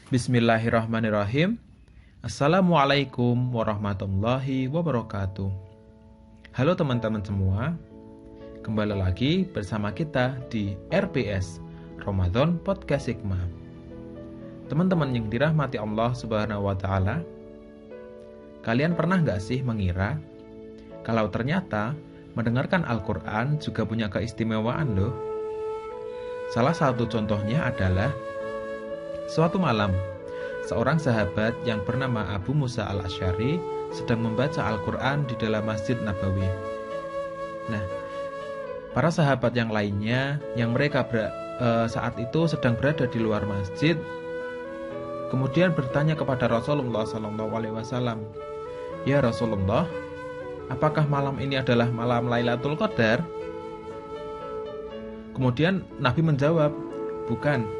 Bismillahirrahmanirrahim. Assalamualaikum warahmatullahi wabarakatuh. Halo teman-teman semua, kembali lagi bersama kita di RPS Ramadan Podcast Hikmah. Teman-teman yang dirahmati Allah Subhanahu wa Ta'ala, kalian pernah gak sih mengira kalau ternyata mendengarkan Al-Quran juga punya keistimewaan loh? Salah satu contohnya adalah suatu malam, seorang sahabat yang bernama Abu Musa al-Asy'ari sedang membaca Al-Quran di dalam Masjid Nabawi. Nah, para sahabat yang lainnya yang mereka saat itu sedang berada di luar masjid, kemudian bertanya kepada Rasulullah SAW, "Ya Rasulullah, apakah malam ini adalah malam Lailatul Qadar?" Kemudian Nabi menjawab, "Bukan.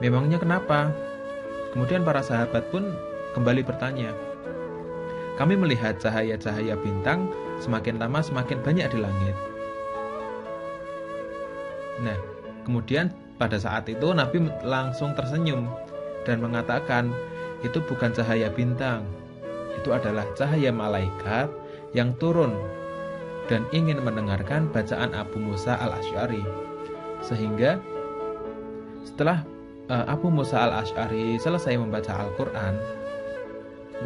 Memangnya kenapa?" Kemudian para sahabat pun kembali bertanya. "Kami melihat cahaya-cahaya bintang semakin lama semakin banyak di langit." Nah, kemudian pada saat itu Nabi langsung tersenyum dan mengatakan, "Itu bukan cahaya bintang. Itu adalah cahaya malaikat yang turun dan ingin mendengarkan bacaan Abu Musa al-Asy'ari." Sehingga setelah Abu Musa al-Asy'ari selesai membaca Al-Quran,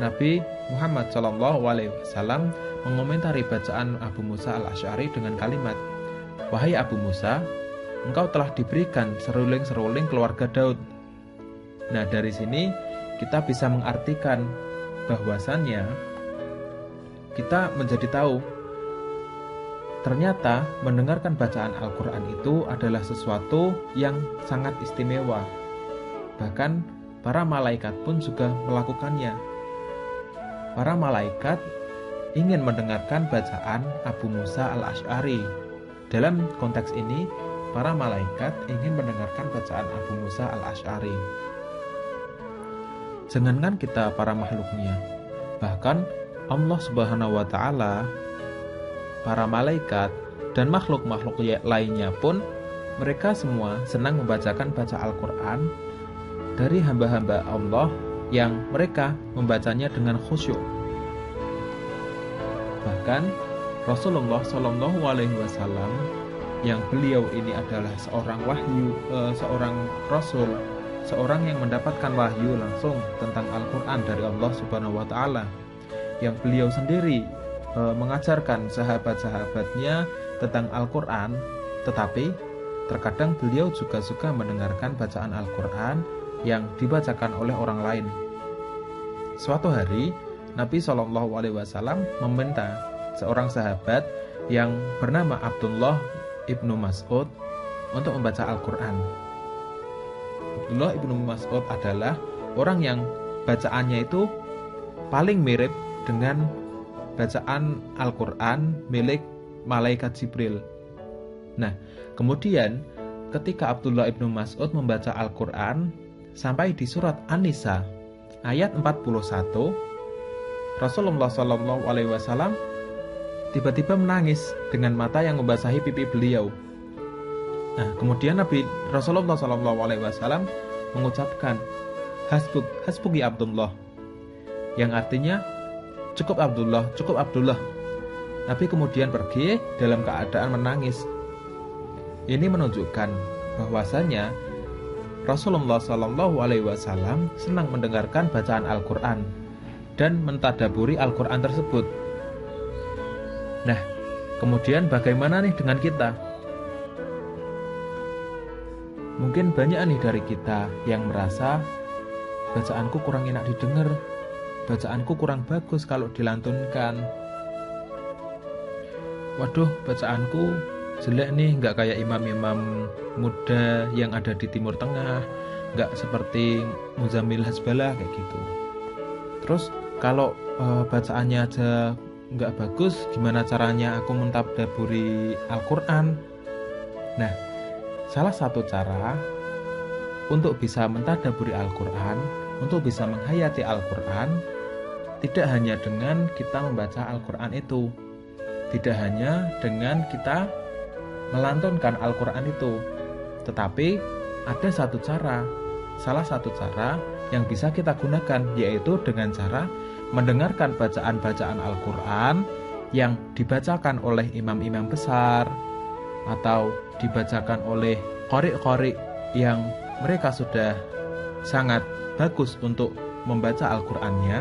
Nabi Muhammad SAW mengomentari bacaan Abu Musa al-Asy'ari dengan kalimat, "Wahai Abu Musa, engkau telah diberikan seruling-seruling keluarga Daud." Nah, dari sini kita bisa mengartikan bahwasannya kita menjadi tahu ternyata mendengarkan bacaan Al-Quran itu adalah sesuatu yang sangat istimewa. Bahkan para malaikat pun juga melakukannya. Para malaikat ingin mendengarkan bacaan Abu Musa al-Asy'ari. Dalam konteks ini, para malaikat ingin mendengarkan bacaan Abu Musa al-Asy'ari. Jangankan kita para makhluknya, bahkan Allah Subhanahu wa Ta'ala, para malaikat dan makhluk-makhluk lainnya pun mereka semua senang membacakan baca Al-Quran dari hamba-hamba Allah yang mereka membacanya dengan khusyuk. Bahkan Rasulullah SAW yang beliau ini adalah seorang rasul, seorang yang mendapatkan wahyu langsung tentang Al-Quran dari Allah Subhanahu wa Ta'ala, yang beliau sendiri mengajarkan sahabat-sahabatnya tentang Al-Quran, tetapi terkadang beliau juga suka mendengarkan bacaan Al-Quran yang dibacakan oleh orang lain. Suatu hari Nabi SAW meminta seorang sahabat yang bernama Abdullah ibnu Mas'ud untuk membaca Al-Quran. Abdullah ibnu Mas'ud adalah orang yang bacaannya itu paling mirip dengan bacaan Al-Quran milik malaikat Jibril. Nah, kemudian ketika Abdullah ibnu Mas'ud membaca Al-Quran sampai di surat An-Nisa ayat 41, Rasulullah SAW tiba-tiba menangis dengan mata yang membasahi pipi beliau. Nah, kemudian Rasulullah SAW mengucapkan, "Hasbuk ya Abdullah," yang artinya cukup Abdullah. Nabi kemudian pergi dalam keadaan menangis. Ini menunjukkan bahwasanya Rasulullah SAW senang mendengarkan bacaan Al-Quran dan mentadaburi Al-Quran tersebut. Nah, kemudian bagaimana nih dengan kita? Mungkin banyak nih dari kita yang merasa bacaanku kurang enak didengar, bacaanku kurang bagus kalau dilantunkan. Waduh, bacaanku jelek nih, nggak kayak imam-imam muda yang ada di Timur Tengah, nggak seperti Muzamil Hasbalah kayak gitu. Terus kalau bacaannya aja nggak bagus, gimana caranya aku mentadaburi Al-Quran? Nah, salah satu cara untuk bisa mentadaburi Al-Quran, untuk bisa menghayati Al-Quran, tidak hanya dengan kita membaca Al-Quran itu, tidak hanya dengan kita melantunkan Al-Quran itu, tetapi ada satu cara salah satu cara yang bisa kita gunakan, yaitu dengan cara mendengarkan bacaan-bacaan Al-Quran yang dibacakan oleh imam-imam besar atau dibacakan oleh qori-qori yang mereka sudah sangat bagus untuk membaca Al-Qur'annya.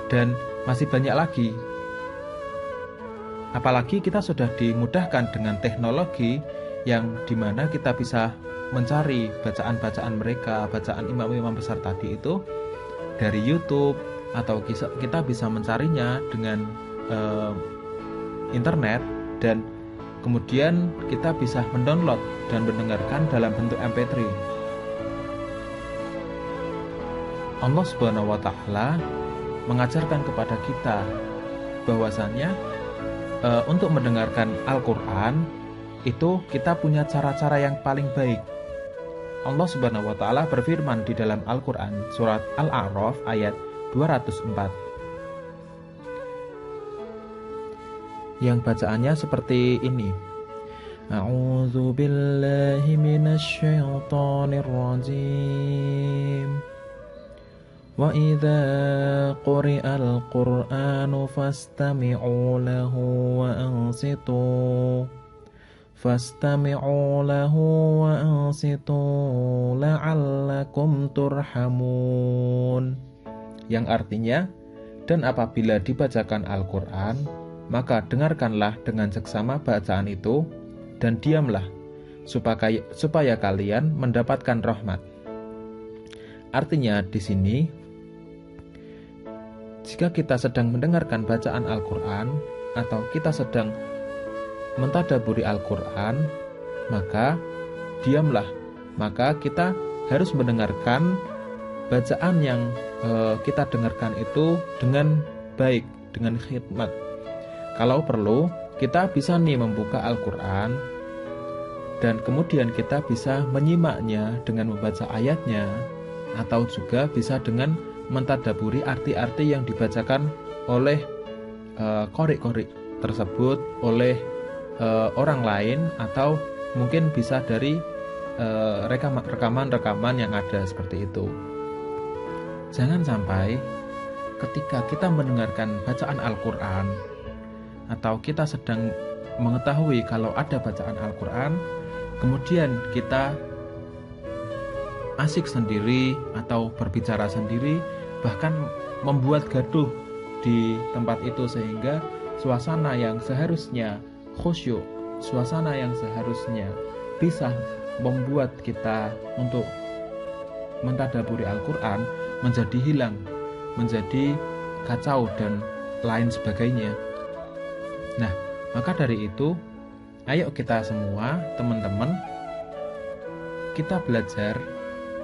Dan masih banyak lagi. Apalagi kita sudah dimudahkan dengan teknologi yang dimana kita bisa mencari bacaan-bacaan mereka, bacaan imam-imam besar tadi itu dari YouTube, atau kita bisa mencarinya dengan internet, dan kemudian kita bisa mendownload dan mendengarkan dalam bentuk MP3. Allah Subhanahu wa Ta'ala mengajarkan kepada kita bahwasannya untuk mendengarkan Al-Quran itu kita punya cara-cara yang paling baik. Allah Subhanahu wa Ta'ala berfirman di dalam Al-Quran surat Al-A'raf ayat 204 yang bacaannya seperti ini. A'udzu billahi minasy syaithanir rajim. Wa idza quri'al Qur'anu fastami'u lahu wa ansitu la'allakum turhamun. Yang artinya, dan apabila dibacakan Al-Quran, maka dengarkanlah dengan seksama bacaan itu dan diamlah supaya kalian mendapatkan rahmat. Artinya di sini, jika kita sedang mendengarkan bacaan Al-Quran atau kita sedang mentadaburi Al-Quran, maka diamlah. Maka kita harus mendengarkan bacaan yang kita dengarkan itu dengan baik, dengan khidmat. Kalau perlu, kita bisa membuka Al-Quran dan kemudian kita bisa menyimaknya dengan membaca ayatnya, atau juga bisa dengan mentadaburi arti-arti yang dibacakan oleh qori-qori tersebut, oleh orang lain, atau mungkin bisa dari rekaman-rekaman yang ada seperti itu. Jangan sampai ketika kita mendengarkan bacaan Al-Quran atau kita sedang mengetahui kalau ada bacaan Al-Quran, kemudian kita asik sendiri atau berbicara sendiri, bahkan membuat gaduh di tempat itu, sehingga suasana yang seharusnya khusyuk, suasana yang seharusnya bisa membuat kita untuk mentadaburi Al-Quran menjadi hilang, menjadi kacau dan lain sebagainya. Nah, maka dari itu, ayo kita semua, teman-teman, kita belajar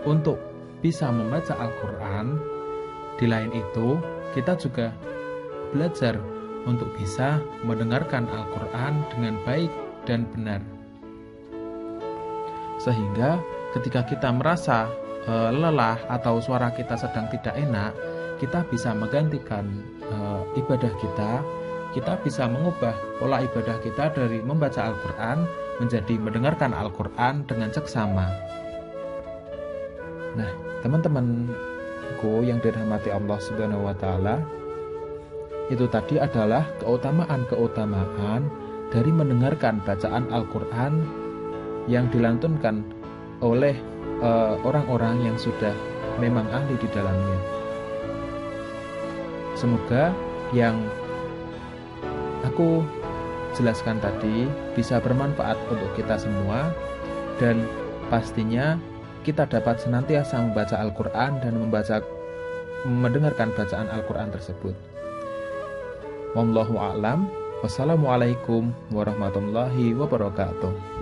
untuk bisa membaca Al-Quran. Di lain itu, kita juga belajar untuk bisa mendengarkan Al-Quran dengan baik dan benar. Sehingga ketika kita merasa lelah atau suara kita sedang tidak enak, kita bisa menggantikan ibadah kita bisa mengubah pola ibadah kita dari membaca Al-Quran menjadi mendengarkan Al-Quran dengan seksama. Nah, teman-temanku yang dirahmati Allah Subhanahu wa Ta'ala, itu tadi adalah keutamaan-keutamaan dari mendengarkan bacaan Al-Quran yang dilantunkan oleh orang-orang yang sudah memang ahli di dalamnya. Semoga yang aku jelaskan tadi bisa bermanfaat untuk kita semua, dan pastinya kita dapat senantiasa membaca Al-Quran dan mendengarkan bacaan Al-Quran tersebut. Wallahu a'lam. Wassalamualaikum warahmatullahi wabarakatuh.